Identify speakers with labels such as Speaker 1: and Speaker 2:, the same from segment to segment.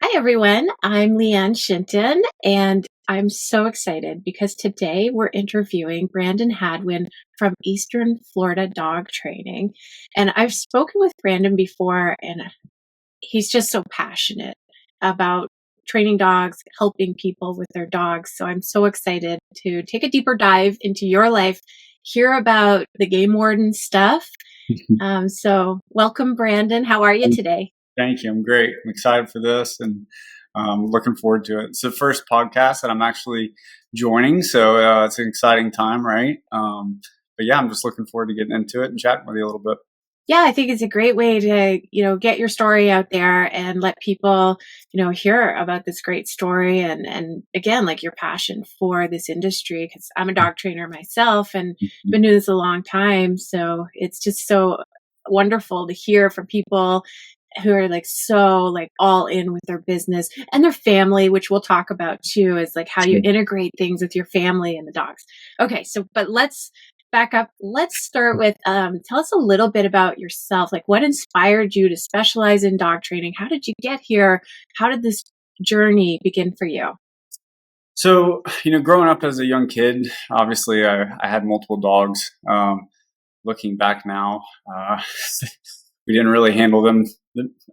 Speaker 1: Hi, everyone. I'm Lianne Shinton, and I'm so excited because today we're interviewing Brandon Hadwin from Eastern Florida Dog Training. And I've spoken with Brandon before, and he's just so passionate about training dogs, helping people with their dogs. So I'm so excited to take a deeper dive into your life, hear about the Game Warden stuff. So welcome, Brandon. How are you today?
Speaker 2: Thank you. I'm great. I'm excited for this and looking forward to it. It's the first podcast that I'm actually joining, so it's an exciting time, right? But yeah, I'm just looking forward to getting into it and chatting with you a little bit.
Speaker 1: Yeah, I think it's a great way to, get your story out there and let people, hear about this great story and again, like your passion for this industry, because I'm a dog trainer myself and been doing this a long time. So it's just so wonderful to hear from people who are so all in with their business and their family, which we'll talk about too, is like how you integrate things with your family and the dogs. Okay. But let's back up. Let's start with, tell us a little bit about yourself. Like what inspired you to specialize in dog training? How did you get here? How did this journey begin for you?
Speaker 2: So, growing up as a young kid, obviously I had multiple dogs. Looking back now, we didn't really handle them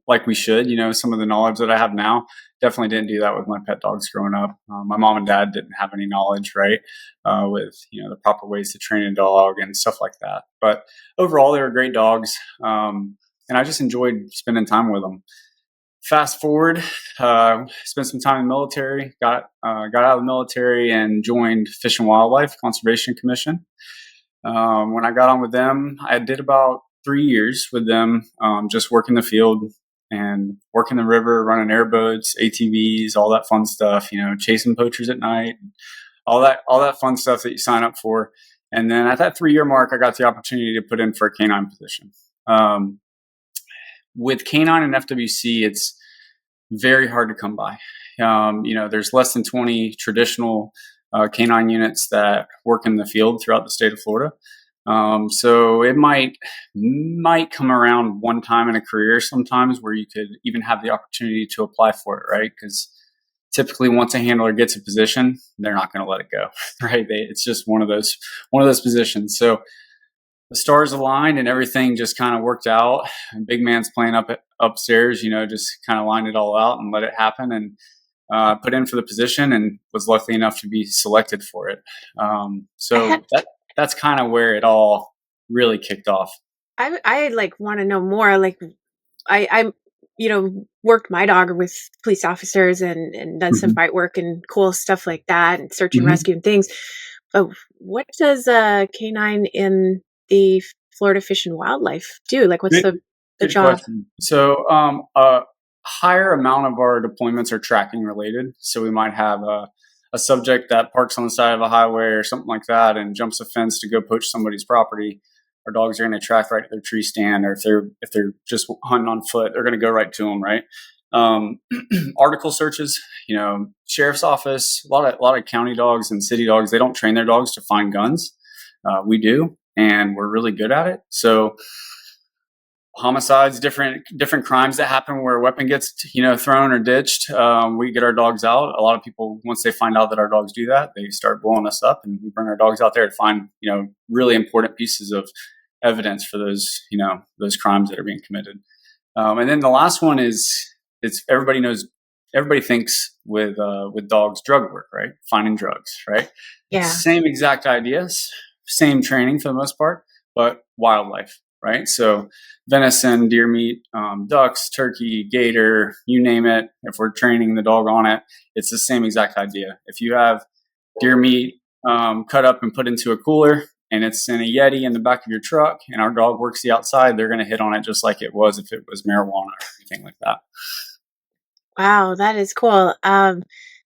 Speaker 2: like we should. Some of the knowledge that I have now, definitely didn't do that with my pet dogs growing up. My mom and dad didn't have any knowledge, right, with, the proper ways to train a dog and stuff like that. But overall, they were great dogs. And I just enjoyed spending time with them. Fast forward, spent some time in the military, got out of the military and joined Fish and Wildlife Conservation Commission. When I got on with them, I did about 3 years with them, just working the field and working the river, running airboats, ATVs, all that fun stuff, chasing poachers at night, all that fun stuff that you sign up for. And then at that 3-year mark, I got the opportunity to put in for a canine position. With canine and FWC, it's very hard to come by. There's less than 20 traditional canine units that work in the field throughout the state of Florida. So it might come around one time in a career sometimes where you could even have the opportunity to apply for it, right? Because typically once a handler gets a position, they're not going to let it go, right? It's just one of those positions. So the stars aligned and everything just kind of worked out. And big man's playing upstairs, just kind of lined it all out and let it happen and put in for the position and was lucky enough to be selected for it. That's kind of where it all really kicked off.
Speaker 1: I want to know more. Like I worked my dog with police officers and done some bite work and cool stuff like that and search and rescue and things. But what does a canine in the Florida Fish and Wildlife do? Like what's the job?
Speaker 2: Question. So a higher amount of our deployments are tracking related. So we might have a subject that parks on the side of a highway or something like that and jumps a fence to go poach somebody's property. Our dogs are going to track right to their tree stand, or if they're just hunting on foot, they're going to go right to them, right? Article searches, sheriff's office, a lot of county dogs and city dogs, they don't train their dogs to find guns. We do, and we're really good at it. So homicides, different crimes that happen where a weapon gets, thrown or ditched. We get our dogs out. A lot of people, once they find out that our dogs do that, they start blowing us up, and we bring our dogs out there to find, really important pieces of evidence for those crimes that are being committed. And then the last one is, everybody thinks with dogs, drug work, right? Finding drugs, right?
Speaker 1: Yeah.
Speaker 2: Same exact ideas, same training for the most part, but wildlife. Right. So venison, deer meat, ducks, turkey, gator, you name it. If we're training the dog on it, it's the same exact idea. If you have deer meat cut up and put into a cooler and it's in a Yeti in the back of your truck and our dog works the outside, they're going to hit on it just like it was if it was marijuana or anything like that.
Speaker 1: Wow, that is cool.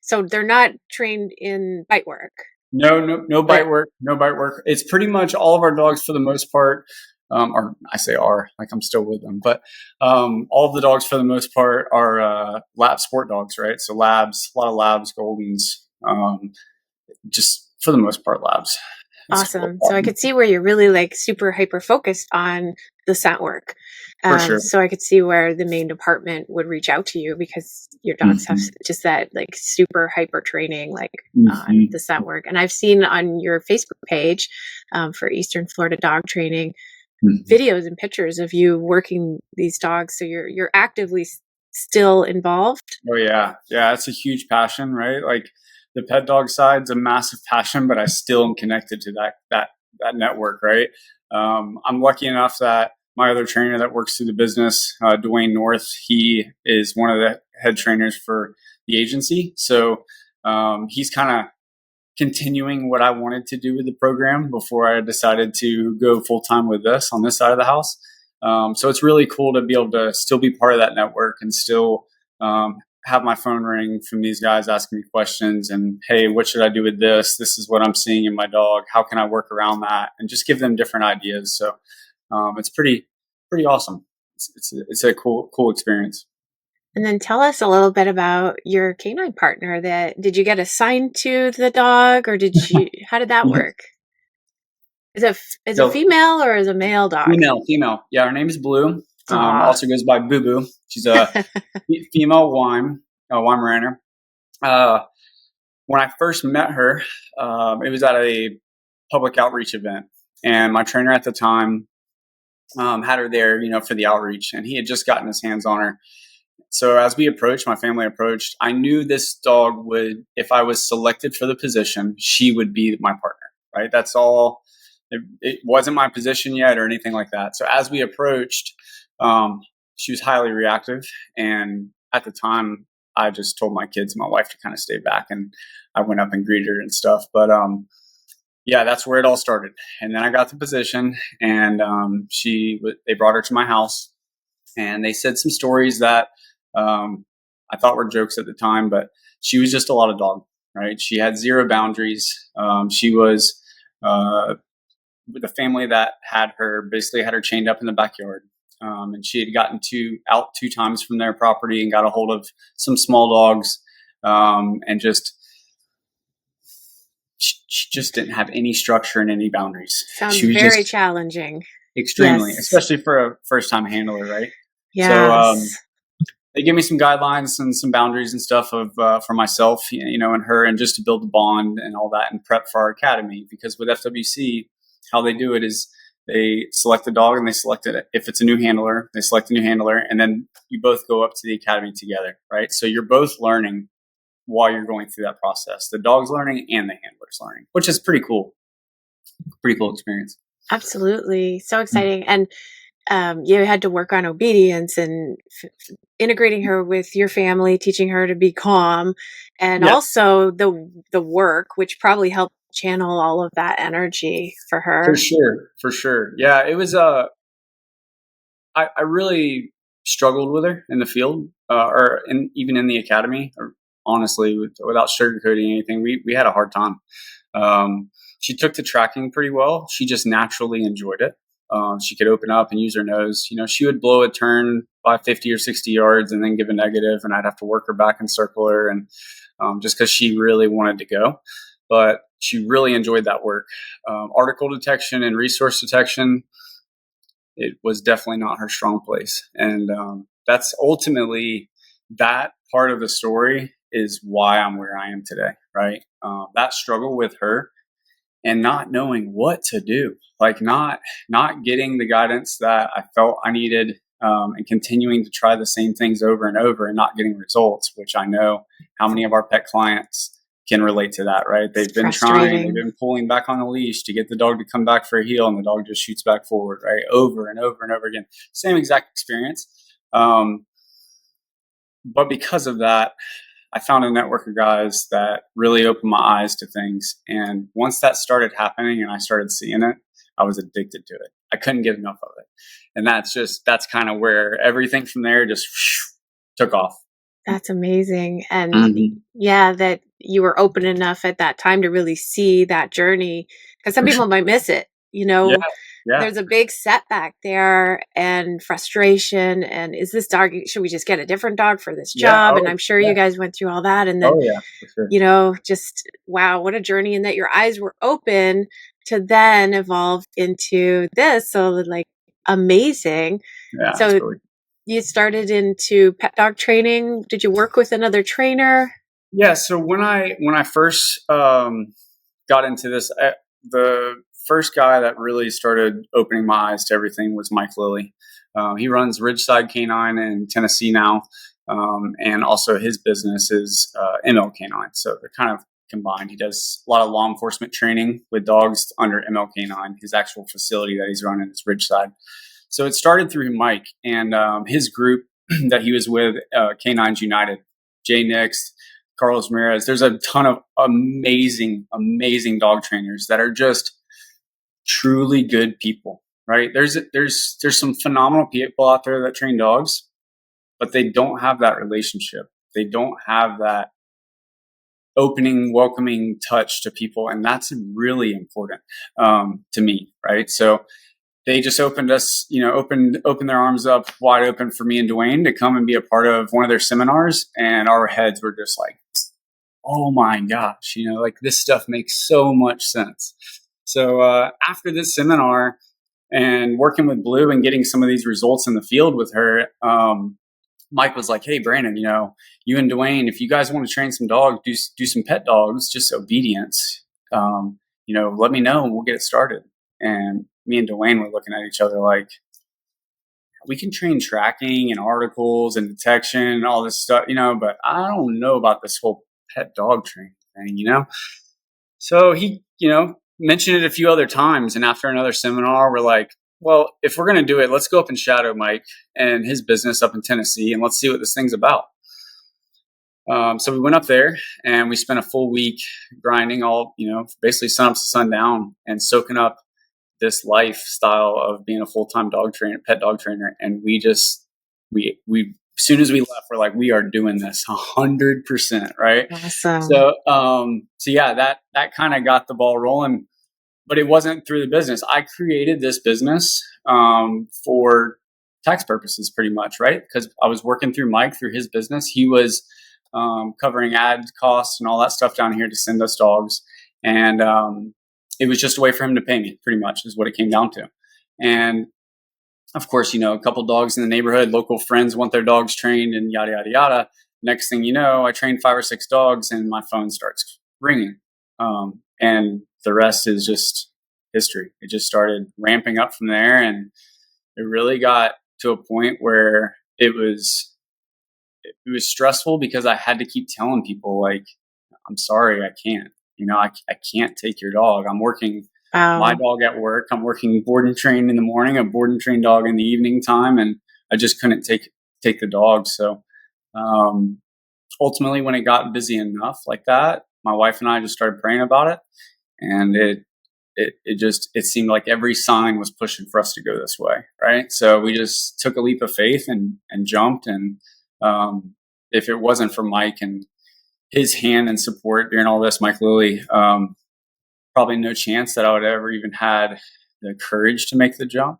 Speaker 1: So they're not trained in bite work.
Speaker 2: No bite work. No bite work. It's pretty much all of our dogs for the most part. Or I say are, like I'm still with them, but all of the dogs for the most part are lab sport dogs, right? So labs, a lot of labs, Goldens, just for the most part labs.
Speaker 1: Awesome. So I could see where you're really super hyper focused on the scent work.
Speaker 2: For sure.
Speaker 1: So I could see where the main department would reach out to you because your dogs have just that like super hyper training, like on the scent work. And I've seen on your Facebook page for Eastern Florida dog training videos and pictures of you working these dogs. So you're actively still involved.
Speaker 2: Oh yeah. Yeah. It's a huge passion, right? Like the pet dog side's a massive passion, but I still am connected to that network, right? I'm lucky enough that my other trainer that works through the business, Dwayne North, he is one of the head trainers for the agency. So he's kind of continuing what I wanted to do with the program before I decided to go full time with this on this side of the house. So it's really cool to be able to still be part of that network and still have my phone ring from these guys asking me questions and, hey, what should I do with this? This is what I'm seeing in my dog. How can I work around that? And just give them different ideas. So it's pretty awesome. It's a cool experience.
Speaker 1: And then tell us a little bit about your canine partner. Did you get assigned to the dog, or how did that work? Is a female or is a male dog?
Speaker 2: Female. Yeah, her name is Blue. Also goes by Boo Boo. She's a female Weimaraner. When I first met her, it was at a public outreach event, and my trainer at the time had her there, for the outreach, and he had just gotten his hands on her. So as my family approached, I knew this dog would, if I was selected for the position, she would be my partner, right? That's all. It wasn't my position yet or anything like that. So as we approached, she was highly reactive. And at the time, I just told my kids and my wife to kind of stay back, and I went up and greeted her and stuff. But yeah, that's where it all started. And then I got the position, and they brought her to my house, and they said some stories that I thought were jokes at the time, but she was just a lot of dog, right? She had zero boundaries. She was with a family that basically had her chained up in the backyard. And she had gotten out 2 times from their property and got a hold of some small dogs. And she just didn't have any structure and any boundaries.
Speaker 1: Sounds very challenging.
Speaker 2: Extremely, yes. Especially for a first-time handler, right?
Speaker 1: Yes.
Speaker 2: So they give me some guidelines and some boundaries and stuff for myself, and her, and just to build the bond and all that and prep for our academy. Because with FWC, how they do it is they select the dog and they select it. If it's a new handler, they select a new handler, and then you both go up to the academy together, right? So you're both learning while you're going through that process. The dog's learning and the handler's learning, which is pretty cool. Pretty cool experience.
Speaker 1: Absolutely. So exciting. And you had to work on obedience and integrating her with your family, teaching her to be calm, and also the work, which probably helped channel all of that energy for her.
Speaker 2: For sure. Yeah, it was I really struggled with her in the field, even in the academy, or honestly, without sugarcoating anything, we had a hard time. She took to tracking pretty well. She just naturally enjoyed it. She could open up and use her nose. She would blow a turn by 50 or 60 yards and then give a negative, and I'd have to work her back and circle her, and just because she really wanted to go. But she really enjoyed that work. Article detection and resource detection, it was definitely not her strong place. And that's ultimately, that part of the story is why I'm where I am today, right? That struggle with her and not knowing what to do, like not getting the guidance that I felt I needed, and continuing to try the same things over and over and not getting results, which I know how many of our pet clients can relate to that, right? They've been trying, they've been pulling back on the leash to get the dog to come back for a heel, and the dog just shoots back forward, right? Over and over and over again. Same exact experience. But because of that, I found a network of guys that really opened my eyes to things. And once that started happening and I started seeing it, I was addicted to it. I couldn't get enough of it. And that's kind of where everything from there just took off.
Speaker 1: That's amazing. And that you were open enough at that time to really see that journey, because some people might miss it,
Speaker 2: Yeah.
Speaker 1: There's a big setback there and frustration. And is this dog, should we just get a different dog for this job? And I'm sure you guys went through all that. And then,
Speaker 2: for sure.
Speaker 1: Just wow, what a journey. And that your eyes were open to then evolve into this. So like amazing.
Speaker 2: Yeah, it's
Speaker 1: So
Speaker 2: really.
Speaker 1: you started into pet dog training. Did you work with another trainer?
Speaker 2: Yeah. So when I first got into this, the first guy that really started opening my eyes to everything was Mike Lilly. He runs Ridgeside Canine in Tennessee now, and also his business is ML Canine. So they're kind of combined. He does a lot of law enforcement training with dogs under ML Canine. His actual facility that he's running is Ridgeside. So it started through Mike and his group that he was with, Canines United, Jay Nix, Carlos Ramirez. There's a ton of amazing, amazing dog trainers that are just truly good people, right? There's some phenomenal people out there that train dogs, but they don't have that relationship. They don't have that opening, welcoming touch to people, and that's really important to me, right? So they just opened their arms up wide open for me and Dwayne to come and be a part of one of their seminars, and our heads were just like, oh my gosh, like this stuff makes so much sense. So after this seminar and working with Blue and getting some of these results in the field with her, Mike was like, hey, Brandon, you and Dwayne, if you guys want to train some dogs, do some pet dogs, just obedience, let me know and we'll get it started. And me and Dwayne were looking at each other like, we can train tracking and articles and detection and all this stuff, but I don't know about this whole pet dog training thing, So he, mentioned it a few other times. And after another seminar, we're like, well, if we're going to do it, let's go up and shadow Mike and his business up in Tennessee and let's see what this thing's about. So we went up there and we spent a full week grinding basically sun up to sundown and soaking up this lifestyle of being a full-time pet dog trainer. And we as soon as we left, we're like, we are doing this 100%. Right.
Speaker 1: Awesome.
Speaker 2: So yeah, that kind of got the ball rolling, but it wasn't through the business. I created this business, for tax purposes pretty much. Right. Because I was working through Mike through his business. He was, covering ad costs and all that stuff down here to send us dogs. And, it was just a way for him to pay me, pretty much, is what it came down to. And of course, a couple dogs in the neighborhood, local friends want their dogs trained and yada, yada, yada. Next thing you know, I trained 5 or 6 dogs and my phone starts ringing. And the rest is just history. It just started ramping up from there. And it really got to a point where it was stressful because I had to keep telling people, like, I'm sorry, I can't. I can't take your dog. I'm working my dog at work. I'm working board and train in the morning, a board and train dog in the evening time, and I just couldn't take the dog. So ultimately, when it got busy enough like that, my wife and I just started praying about it, and it seemed like every sign was pushing for us to go this way, right? So we just took a leap of faith and jumped. And if it wasn't for Mike and his hand and support during all this, Mike Lilly, probably no chance that I would ever even had the courage to make the jump.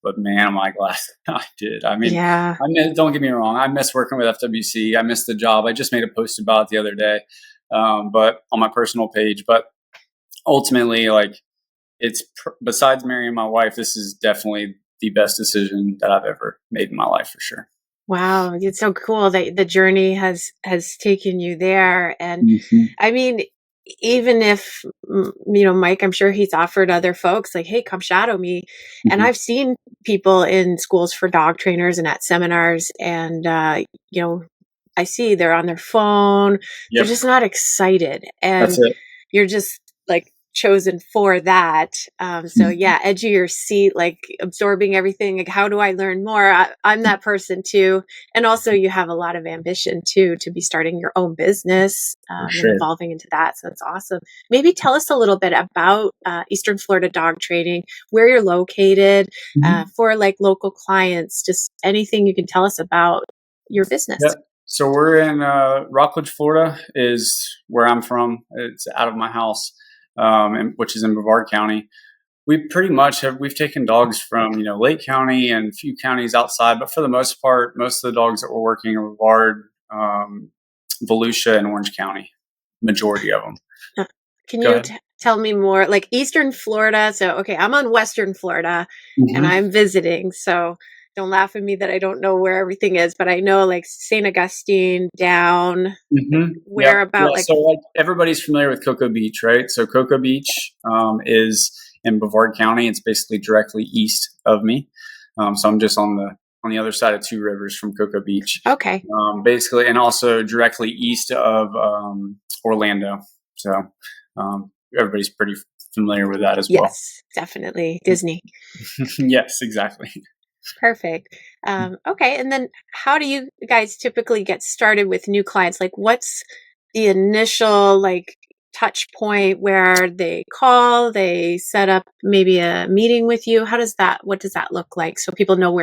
Speaker 2: But man, am I glad I did. I mean,
Speaker 1: yeah.
Speaker 2: Don't get me wrong. I miss working with FWC. I miss the job. I just made a post about it the other day, but on my personal page. But ultimately, like, besides marrying my wife, this is definitely the best decision that I've ever made in my life, for sure.
Speaker 1: Wow, it's so cool that the journey has taken you there. And I mean, even if, Mike, I'm sure he's offered other folks like, hey, come shadow me. And I've seen people in schools for dog trainers and at seminars, and, I see they're on their phone. Yep. They're just not excited. And
Speaker 2: That's it.
Speaker 1: You're just like chosen for that. So yeah, edge of your seat, like absorbing everything. Like, how do I learn more? I'm that person too. And also you have a lot of ambition too, to be starting your own business,
Speaker 2: sure.
Speaker 1: and evolving into that. So that's awesome. Maybe tell us a little bit about Eastern Florida Dog Training, where you're located, for like local clients, just anything you can tell us about your business.
Speaker 2: Yep. So we're in Rockledge, Florida is where I'm from. It's out of my house. Which is in Brevard County. We pretty much we've taken dogs from, Lake County and a few counties outside, but for the most part, most of the dogs that we're working are Brevard, Volusia, and Orange County, majority of them.
Speaker 1: Can you tell me more, like Eastern Florida. So, okay, I'm on Western Florida and
Speaker 2: Mm-hmm.
Speaker 1: I'm visiting. So don't laugh at me that I don't know where everything is, but I know like St. Augustine down, like
Speaker 2: Mm-hmm. Yep.
Speaker 1: where
Speaker 2: Yeah.
Speaker 1: about like,
Speaker 2: So like everybody's familiar with Cocoa Beach, right? So Cocoa Beach is in Brevard County. It's basically directly east of me. So I'm just on the other side of two rivers from Cocoa Beach.
Speaker 1: okay.
Speaker 2: Basically, and also directly east of Orlando. So everybody's pretty familiar with that as well.
Speaker 1: Yes, definitely. Disney.
Speaker 2: Yes, exactly.
Speaker 1: Perfect. Okay. And then how do you guys typically get started with new clients? Like what's the initial like touch point where they call, they set up maybe a meeting with you? What does that look like? So people know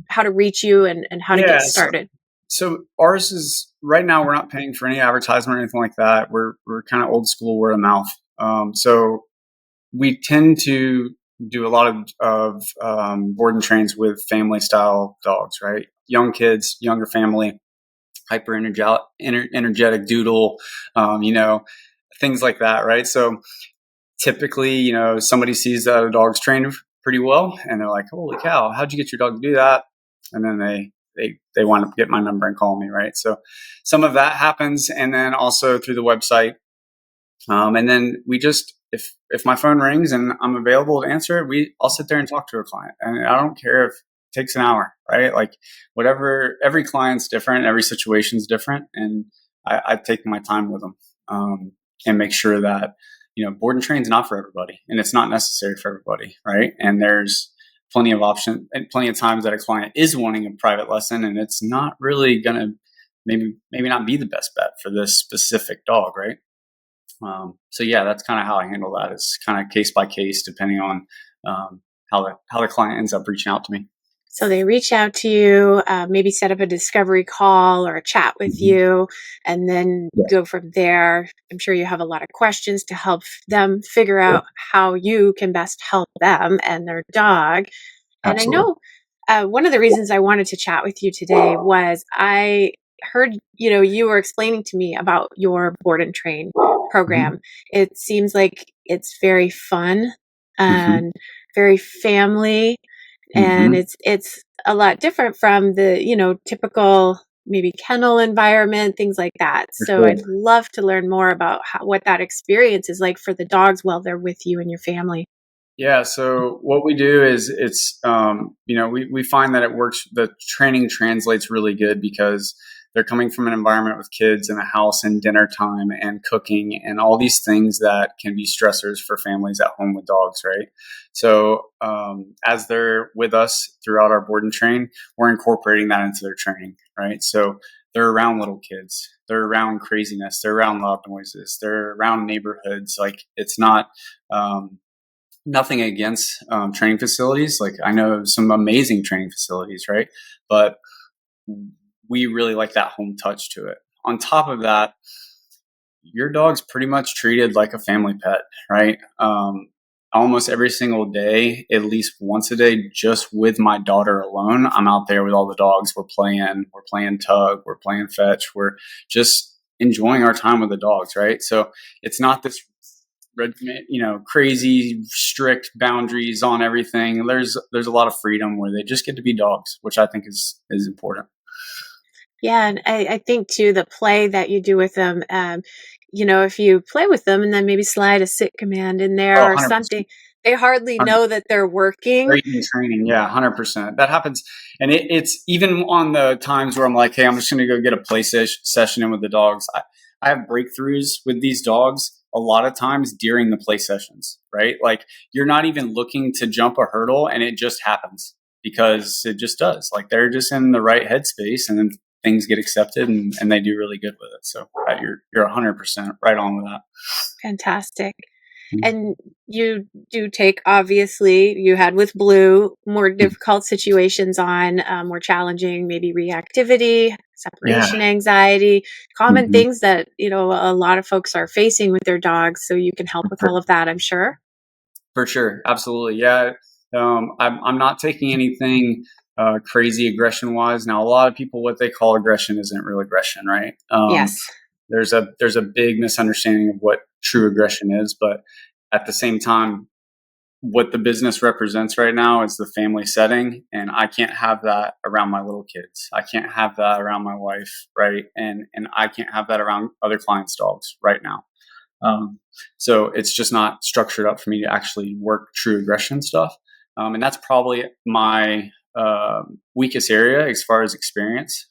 Speaker 1: how to reach you and how to get
Speaker 2: Yeah.
Speaker 1: started.
Speaker 2: So ours is right now. We're not paying for any advertisement or anything like that. We're kind of old school word of mouth. So we tend to do a lot of board and trains with family style dogs, right? Young kids, younger family, hyper energetic doodle, things like that, right? So typically, somebody sees that a dog's trained pretty well and they're like, holy cow, how'd you get your dog to do that? And then they want to get my number and call me, right? So some of that happens. And then also through the website. And then we just, if my phone rings and I'm available to answer it, I'll sit there and talk to a client. And I don't care if it takes an hour, right? Like whatever, every client's different, every situation's different. And I take my time with them and make sure that, board and train's not for everybody and it's not necessary for everybody, right? And there's plenty of options and plenty of times that a client is wanting a private lesson and it's not really going to maybe not be the best bet for this specific dog, right? So yeah, that's kind of how I handle that. It's kind of case by case, depending on how the client ends up reaching out to me.
Speaker 1: So they reach out to you, maybe set up a discovery call or a chat with you, and then go from there. I'm sure you have a lot of questions to help them figure out how you can best help them and their dog. And
Speaker 2: Absolutely.
Speaker 1: I know one of the reasons I wanted to chat with you today was I heard, you were explaining to me about your board and train program. It seems like it's very fun and very family. And it's a lot different from the, typical maybe kennel environment, things like that.
Speaker 2: For
Speaker 1: So
Speaker 2: sure.
Speaker 1: I'd love to learn more about what that experience is like for the dogs while they're with you and your family.
Speaker 2: Yeah. So what we do is we find that it works. The training translates really good because they're coming from an environment with kids and a house and dinner time and cooking and all these things that can be stressors for families at home with dogs, right? So as they're with us throughout our board and train, we're incorporating that into their training, right? So they're around little kids, they're around craziness, they're around loud noises, they're around neighborhoods. Like it's not nothing against training facilities. Like I know some amazing training facilities, right? But we really like that home touch to it. On top of that, your dog's pretty much treated like a family pet, right? Almost every single day, at least once a day, just with my daughter alone, I'm out there with all the dogs. We're playing tug, we're playing fetch, we're just enjoying our time with the dogs, right? So it's not this crazy strict boundaries on everything. There's a lot of freedom where they just get to be dogs, which I think is important.
Speaker 1: Yeah, and I think too the play that you do with them, if you play with them and then maybe slide a sit command in
Speaker 2: Oh,
Speaker 1: there or
Speaker 2: 100%.
Speaker 1: something, they hardly know that they're working.
Speaker 2: Great in training. Yeah, 100%. That happens. And it's even on the times where I'm like, hey, I'm just going to go get a play session in with the dogs. I have breakthroughs with these dogs a lot of times during the play sessions, right? Like you're not even looking to jump a hurdle and it just happens because it just does. Like they're just in the right headspace and then things get accepted and they do really good with it. So you're 100% right on with that.
Speaker 1: Fantastic. And you do take, obviously, you had with Blue, more difficult situations on, more challenging, maybe reactivity, separation anxiety, common things that, a lot of folks are facing with their dogs. So you can help with all of that, I'm sure.
Speaker 2: For sure. Absolutely. Yeah. I'm not taking anything crazy aggression wise. Now, a lot of people, what they call aggression isn't real aggression, right?
Speaker 1: Yes.
Speaker 2: There's a big misunderstanding of true aggression is. But at the same time, what the business represents right now is the family setting, and I can't have that around my little kids. I can't have that around my wife, right? And I can't have that around other clients' dogs right now. So it's just not structured up for me to actually work true aggression stuff. And that's probably my weakest area as far as experience.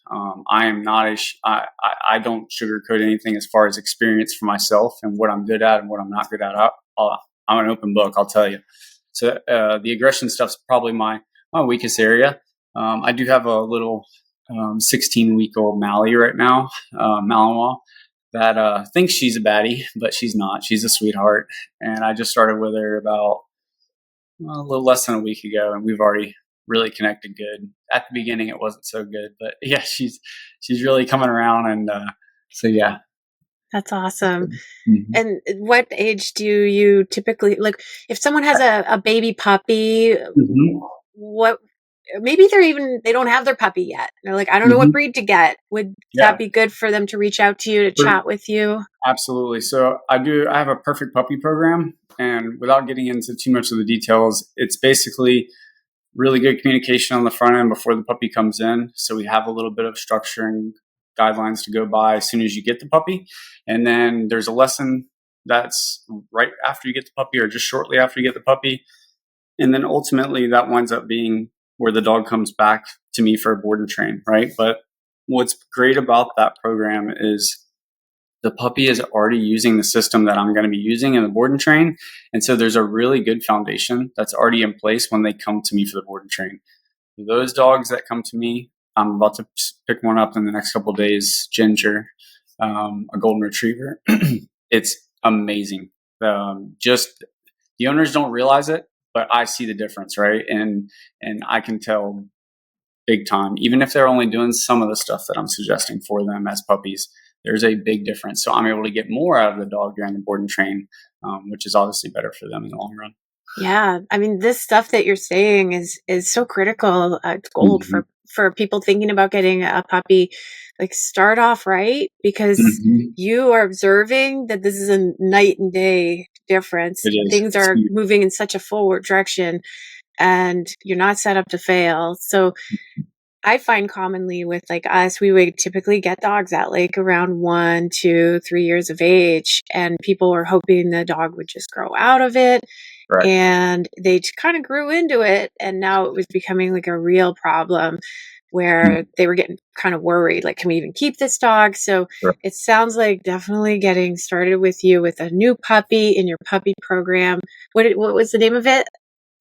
Speaker 2: I am not I don't sugarcoat anything as far as experience for myself and what I'm good at and what I'm not good at. I'm an open book, I'll tell you. So the aggression stuff's probably my weakest area. I do have a little 16-week-old Mally right now, Malinois, that thinks she's a baddie, but she's not. She's a sweetheart. And I just started with her about a little less than a week ago, and we've already really connected good. At the beginning, it wasn't so good, but yeah, she's really coming around, and so yeah.
Speaker 1: That's awesome. Mm-hmm. And what age do you typically, like, if someone has a baby puppy, what, maybe they don't have their puppy yet. They're like, I don't know what breed to get. Would that be good for them to reach out to you to chat with you?
Speaker 2: Absolutely. So I have a perfect puppy program, and without getting into too much of the details, it's basically really good communication on the front end before the puppy comes in. So we have a little bit of structure and guidelines to go by as soon as you get the puppy. And then there's a lesson that's right after you get the puppy or just shortly after you get the puppy. And then ultimately that winds up being where the dog comes back to me for a board and train, right? But what's great about that program is the puppy is already using the system that I'm going to be using in the board and train. And so there's a really good foundation that's already in place when they come to me for the board and train. Those dogs that come to me, I'm about to pick one up in the next couple of days, Ginger, a golden retriever. It's amazing. Just the owners don't realize it, but I see the difference, right? And I can tell big time, even if they're only doing some of the stuff that I'm suggesting for them as puppies, there's a big difference. So I'm able to get more out of the dog during the board and train, which is obviously better for them in the long run.
Speaker 1: Yeah. I mean, this stuff that you're saying is so critical. It's gold for people thinking about getting a puppy. Like, start off right, because you are observing that this is a night and day difference. Things are moving in such a forward direction, and you're not set up to fail. So I find commonly with like us, we would typically get dogs at like around 1, 2, 3 years of age, and people were hoping the dog would just grow out of it. Right. And they kind of grew into it, and now it was becoming like a real problem where they were getting kind of worried, like, can we even keep this dog? So it sounds like definitely getting started with you with a new puppy in your puppy program. What was the name of it?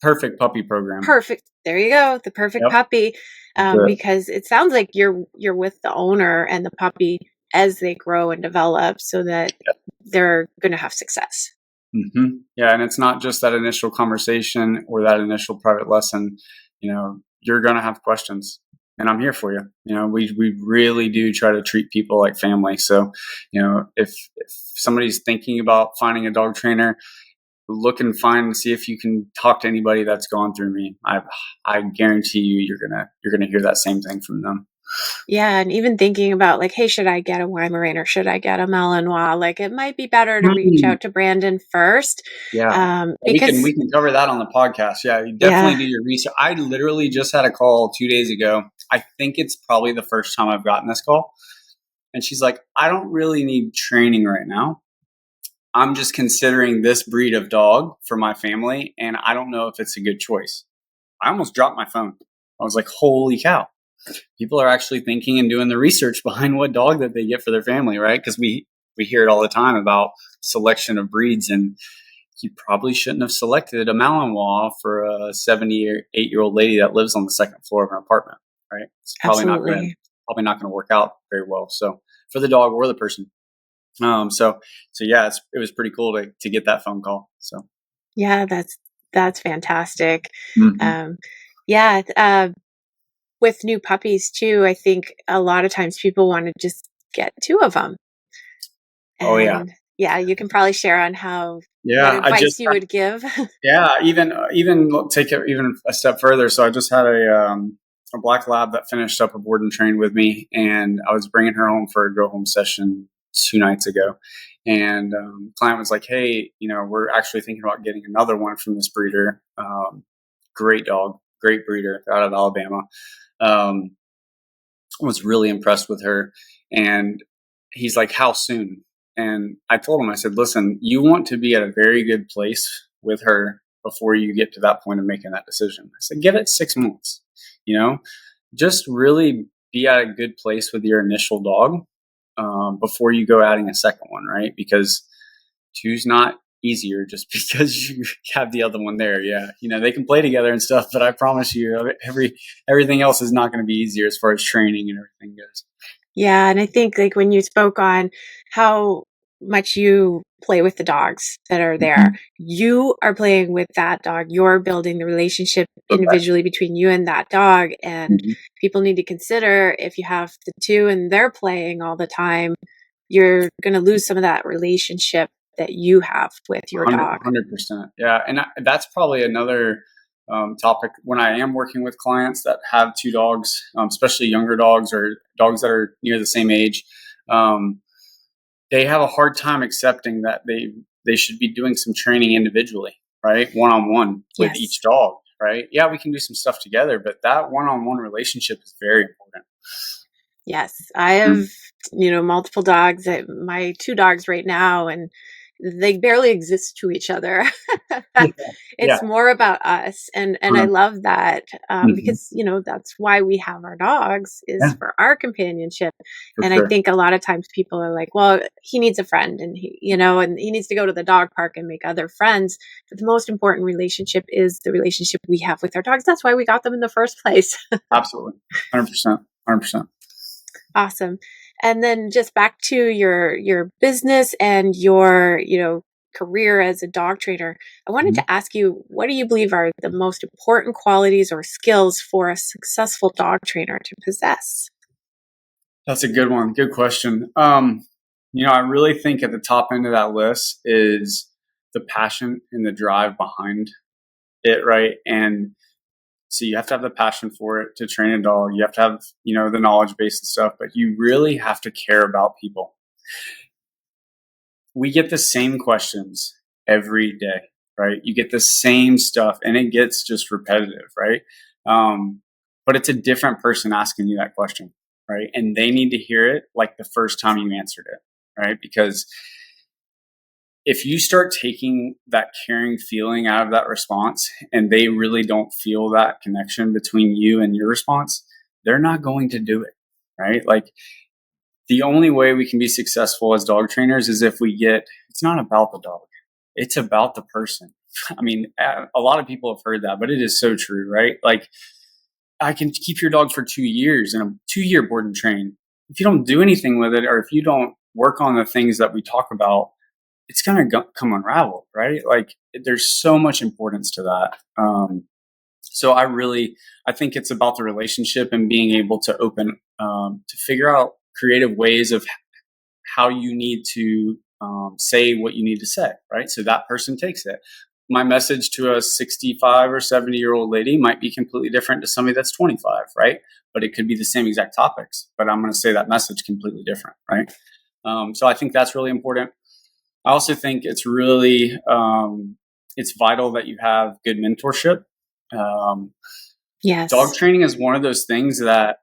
Speaker 2: Perfect Puppy Program.
Speaker 1: Perfect. There you go. The Perfect Puppy. Because it sounds like you're with the owner and the puppy as they grow and develop, so that they're going to have success.
Speaker 2: Yeah. And it's not just that initial conversation or that initial private lesson. You know, you're going to have questions, and I'm here for you. You know, we really do try to treat people like family. So, you know, if somebody's thinking about finding a dog trainer, look and see if you can talk to anybody that's gone through me. I guarantee you, you're gonna hear that same thing from them.
Speaker 1: Yeah, and even thinking about like, hey, should I get a Weimaraner or should I get a Malinois? Like, it might be better to reach out to Brandon first.
Speaker 2: Yeah, because we can cover that on the podcast. Yeah, you definitely do your research. I literally just had a call 2 days ago. I think it's probably the first time I've gotten this call, and she's like, I don't really need training right now. I'm just considering this breed of dog for my family, and I don't know if it's a good choice. I almost dropped my phone. I was like, holy cow. People are actually thinking and doing the research behind what dog that they get for their family, right? Because we hear it all the time about selection of breeds, and you probably shouldn't have selected a Malinois for a 78-year-old lady that lives on the second floor of an apartment, right? It's probably not going to work out very well. So for the dog or the person. So yeah, it was pretty cool to get that phone call. So
Speaker 1: yeah, that's fantastic. With new puppies too, I think a lot of times people want to just get 2 of them. And you can probably share on what advice you would give.
Speaker 2: Yeah, even take it even a step further. So I just had a black lab that finished up a board and train with me, and I was bringing her home for a go home session 2 nights ago. And client was like, hey, we're actually thinking about getting another one from this breeder. Great dog, great breeder out of Alabama. Was really impressed with her. And he's like, how soon? And I told him, I said, listen, you want to be at a very good place with her before you get to that point of making that decision. I said, give it 6 months, just really be at a good place with your initial dog before you go adding a second one, right? Because two's not easier just because you have the other one there. Yeah. They can play together and stuff, but I promise you everything else is not going to be easier as far as training and everything goes.
Speaker 1: Yeah. And I think like when you spoke on how much you play with the dogs that are there, you are playing with that dog. You're building the relationship individually between you and that dog. And people need to consider if you have the two and they're playing all the time, you're going to lose some of that relationship that you have with your dog.
Speaker 2: 100%. Yeah. And that's probably another topic when I am working with clients that have two dogs, especially younger dogs or dogs that are near the same age. They have a hard time accepting that they should be doing some training individually, right? One-on-one with each dog, right? Yeah, we can do some stuff together, but that one-on-one relationship is very important.
Speaker 1: Yes. I have, multiple dogs, my 2 dogs right now, and they barely exist to each other. It's more about us. And I love that because, that's why we have our dogs is for our companionship. And I think a lot of times people are like, well, he needs a friend and and he needs to go to the dog park and make other friends. But the most important relationship is the relationship we have with our dogs. That's why we got them in the first place.
Speaker 2: Absolutely. 100%. 100%.
Speaker 1: Awesome. And then just back to your business and your, career as a dog trainer. I wanted to ask you, what do you believe are the most important qualities or skills for a successful dog trainer to possess?
Speaker 2: That's a good one. Good question. I really think at the top end of that list is the passion and the drive behind it, right? And so you have to have the passion for it to train a dog. You have to have, the knowledge base and stuff, but you really have to care about people. We get the same questions every day, right? You get the same stuff and it gets just repetitive, right? But it's a different person asking you that question, right? And they need to hear it like the first time you answered it, right? Because if you start taking that caring feeling out of that response and they really don't feel that connection between you and your response, they're not going to do it, right? Like the only way we can be successful as dog trainers is if it's not about the dog. It's about the person. I mean, a lot of people have heard that, but it is so true, right? Like I can keep your dog for 2 years in a 2-year board and train. If you don't do anything with it, or if you don't work on the things that we talk about, it's going to come unraveled, right? Like there's so much importance to that. So I think it's about the relationship and being able to to figure out creative ways of how you need to say what you need to say, right? So that person takes it. My message to a 65 or 70-year-old lady might be completely different to somebody that's 25, right? But it could be the same exact topics, but I'm going to say that message completely different, right? So I think that's really important. I also think it's really, it's vital that you have good mentorship.
Speaker 1: Yes.
Speaker 2: Dog training is one of those things that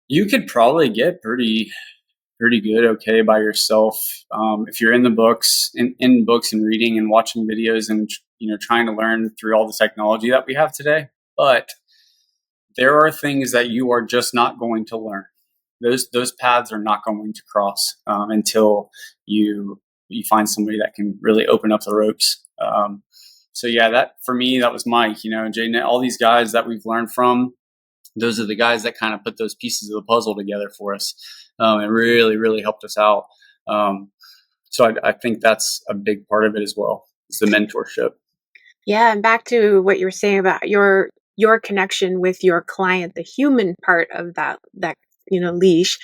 Speaker 2: you could probably get pretty good, okay, by yourself. If you're in the books, in books and reading and watching videos and, trying to learn through all the technology that we have today. But there are things that you are just not going to learn. Those paths are not going to cross until you find somebody that can really open up the ropes. So yeah, that for me, that was Mike, Jaden, all these guys that we've learned from, those are the guys that kind of put those pieces of the puzzle together for us. And really, really helped us out. So I think that's a big part of it as well. It's the mentorship.
Speaker 1: Yeah. And back to what you were saying about your connection with your client, the human part of that leash.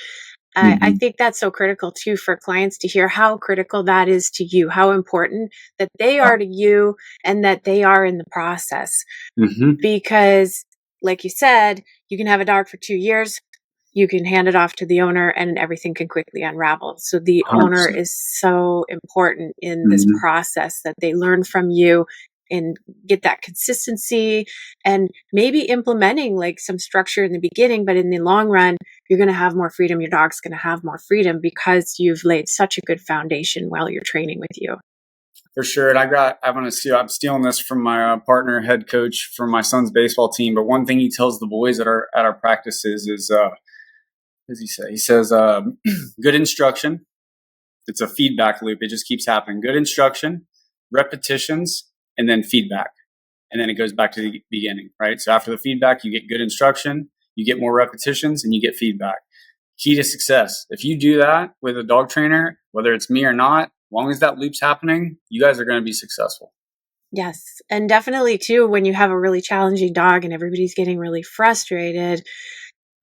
Speaker 1: I think that's so critical too for clients to hear how critical that is to you, how important that they are to you and that they are in the process. Because like you said, you can have a dog for 2 years, you can hand it off to the owner and everything can quickly unravel. So the owner
Speaker 2: 100%.
Speaker 1: is so important in this
Speaker 2: Mhm.
Speaker 1: process, that they learn from you and get that consistency, and maybe implementing like some structure in the beginning, but in the long run, you're going to have more freedom. Your dog's going to have more freedom because you've laid such a good foundation while you're training with you.
Speaker 2: For sure. And I'm stealing this from my partner, head coach from my son's baseball team. But one thing he tells the boys at our practices is, what does he say? He says, good instruction. It's a feedback loop. It just keeps happening. Good instruction, repetitions, and then feedback. And then it goes back to the beginning, right? So after the feedback, you get good instruction, you get more repetitions, and you get feedback. Key to success. If you do that with a dog trainer, whether it's me or not, as long as that loop's happening, you guys are going to be successful.
Speaker 1: Yes. And definitely too, when you have a really challenging dog and everybody's getting really frustrated,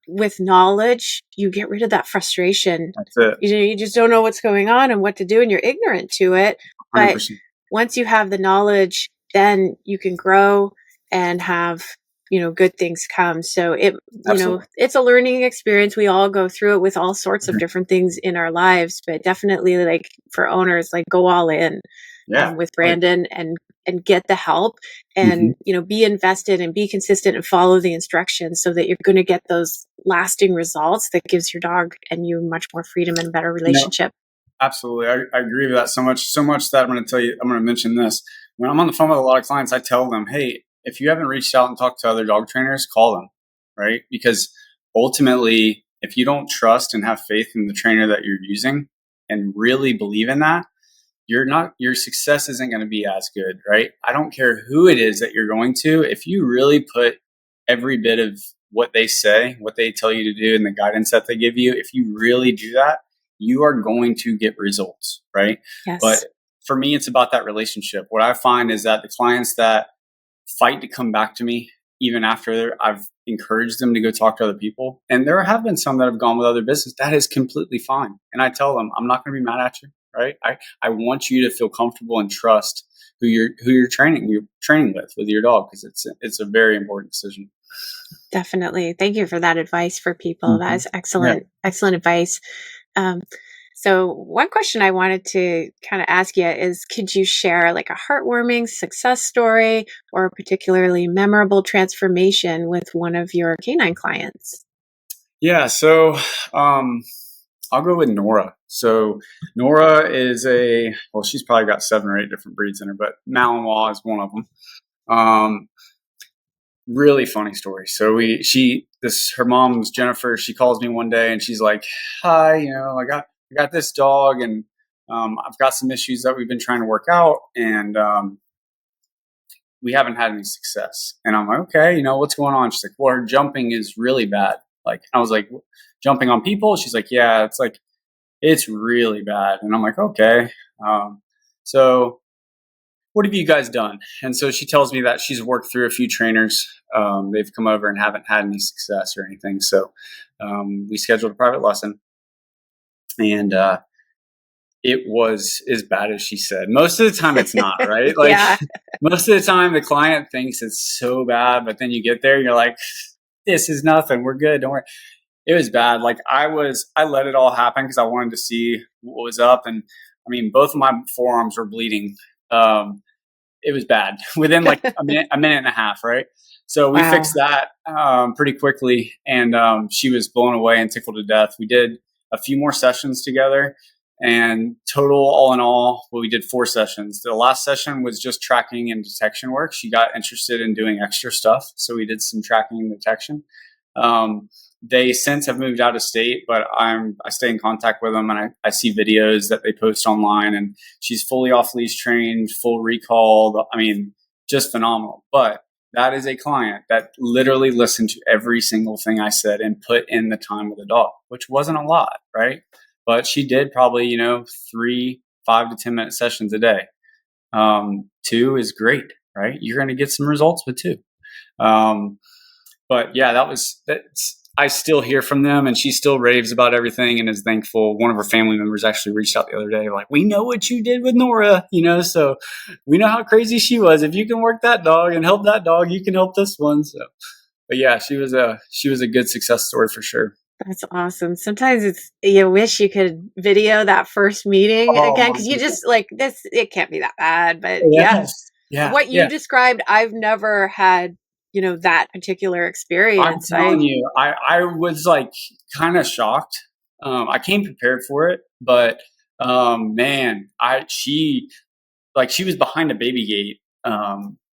Speaker 1: with knowledge, you get rid of that frustration.
Speaker 2: That's it.
Speaker 1: You just don't know what's going on and what to do, and you're ignorant to it. But
Speaker 2: 100%.
Speaker 1: once you have the knowledge, then you can grow and have, good things come. So
Speaker 2: Absolutely.
Speaker 1: it's a learning experience. We all go through it with all sorts of different things in our lives, but definitely like for owners, like go all in with Brandon and get the help and, be invested and be consistent and follow the instructions so that you're going to get those lasting results that gives your dog and you much more freedom and a better relationship.
Speaker 2: Absolutely. I agree with that so much that I'm going to mention this. When I'm on the phone with a lot of clients, I tell them, hey, if you haven't reached out and talked to other dog trainers, call them, right? Because ultimately, if you don't trust and have faith in the trainer that you're using and really believe in that, your success isn't going to be as good, right? I don't care who it is that you're going to. If you really put every bit of what they say, what they tell you to do, and the guidance that they give you, if you really do that, you are going to get results, right?
Speaker 1: Yes.
Speaker 2: But for me, it's about that relationship. What I find is that the clients that fight to come back to me, even after I've encouraged them to go talk to other people, and there have been some that have gone with other business, that is completely fine. And I tell them, I'm not going to be mad at you, right? I want you to feel comfortable and trust who you're training with your dog, because it's a very important decision.
Speaker 1: Definitely. Thank you for that advice for people. That is excellent, excellent advice. So one question I wanted to kind of ask you is, could you share like a heartwarming success story or a particularly memorable transformation with one of your canine clients?
Speaker 2: Yeah. So, I'll go with Nora. So Nora is she's probably got 7 or 8 different breeds in her, but Malinois is one of them. Really funny story. So her mom's Jennifer. She calls me one day and she's like, "Hi, I got this dog, and I've got some issues that we've been trying to work out, and we haven't had any success." And I'm like, "Okay, what's going on?" She's like, "Well, her jumping is really bad." Like, I was like, "Jumping on people?" She's like, "Yeah, it's really bad." And I'm like, "Okay, so what have you guys done?" And so she tells me that she's worked through a few trainers. They've come over and haven't had any success or anything. So we scheduled a private lesson, and it was as bad as she said. Most of the time it's not, right? Like,
Speaker 1: Yeah.
Speaker 2: Most of the time the client thinks it's so bad, but then you get there and you're like, this is nothing. We're good. Don't worry. It was bad. Like, I let it all happen because I wanted to see what was up. And I mean, both of my forearms were bleeding. It was bad within like a minute and a half. Right. So we fixed that pretty quickly, and she was blown away and tickled to death. We did a few more sessions together, and total, all in all, we did 4 sessions. The last session was just tracking and detection work. She got interested in doing extra stuff, so we did some tracking and detection. They since have moved out of state, but I stay in contact with them, and I see videos that they post online, and she's fully off leash trained, full recall. I mean, just phenomenal. But that is a client that literally listened to every single thing I said and put in the time with the dog, which wasn't a lot, right? But she did probably, 3, 5 to 10 minute sessions a day. 2 is great, right? You're going to get some results with 2. But yeah, I still hear from them, and she still raves about everything and is thankful. One of her family members actually reached out the other day, like, "We know what you did with Nora, so we know how crazy she was. If you can work that dog and help that dog, you can help this one." So, but yeah, she was a good success story for sure.
Speaker 1: That's awesome. Sometimes you wish you could video that first meeting
Speaker 2: Oh
Speaker 1: again,
Speaker 2: my
Speaker 1: because you
Speaker 2: goodness.
Speaker 1: just like this, it can't be that bad. But yeah,
Speaker 2: Yes. Yeah.
Speaker 1: what you
Speaker 2: Yeah.
Speaker 1: described, I've never had, that particular
Speaker 2: I'm
Speaker 1: experience.
Speaker 2: telling you, I was like kind of shocked. I came prepared for it, but man, she was behind a baby gate,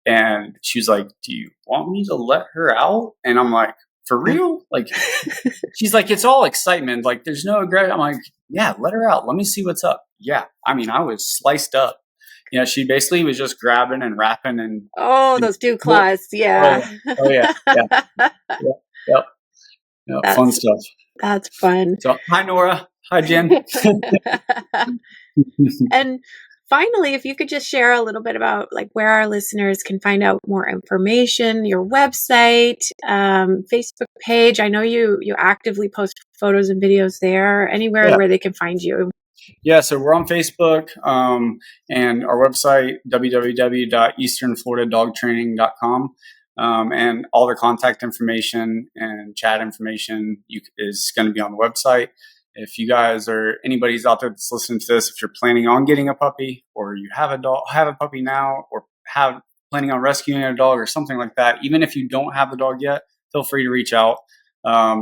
Speaker 2: and she was like, "Do you want me to let her out?" And I'm like, "For real?" Like, she's like, "It's all excitement. Like, there's no aggression." I'm like, "Yeah, let her out. Let me see what's up." Yeah, I mean, I was sliced up. She basically was just grabbing and wrapping
Speaker 1: Oh,
Speaker 2: and
Speaker 1: those dew
Speaker 2: oh,
Speaker 1: claws.
Speaker 2: oh
Speaker 1: Yeah.
Speaker 2: yeah, oh yeah, yeah, yeah, yep, yep, fun
Speaker 1: That's
Speaker 2: stuff.
Speaker 1: that's fun.
Speaker 2: So, hi Nora, hi Jen.
Speaker 1: And finally, if you could just share a little bit about like where our listeners can find out more information, your website, Facebook page. I know you actively post photos and videos there. Anywhere
Speaker 2: Yeah.
Speaker 1: where they can find you.
Speaker 2: Yeah, so we're on Facebook, and our website, www.easternfloridadogtraining.com. And all the contact information and chat information is going to be on the website. If you guys or anybody's out there that's listening to this, if you're planning on getting a puppy, or you have have a puppy now, or planning on rescuing a dog or something like that, even if you don't have the dog yet, feel free to reach out.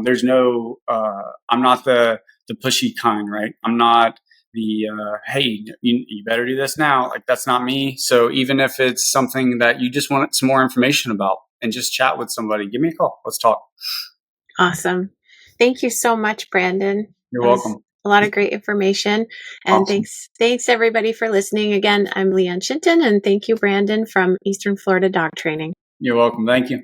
Speaker 2: There's no, I'm not the pushy kind, right? I'm not the hey, you better do this now. Like, that's not me. So even if it's something that you just want some more information about and just chat with somebody, give me a call. Let's talk.
Speaker 1: Awesome. Thank you so much, Brandon.
Speaker 2: You're
Speaker 1: That was
Speaker 2: welcome.
Speaker 1: a lot of great information. And
Speaker 2: Awesome.
Speaker 1: thanks everybody for listening. Again, I'm Lianne Shinton, and thank you, Brandon from Eastern Florida Dog Training.
Speaker 2: You're welcome. Thank you.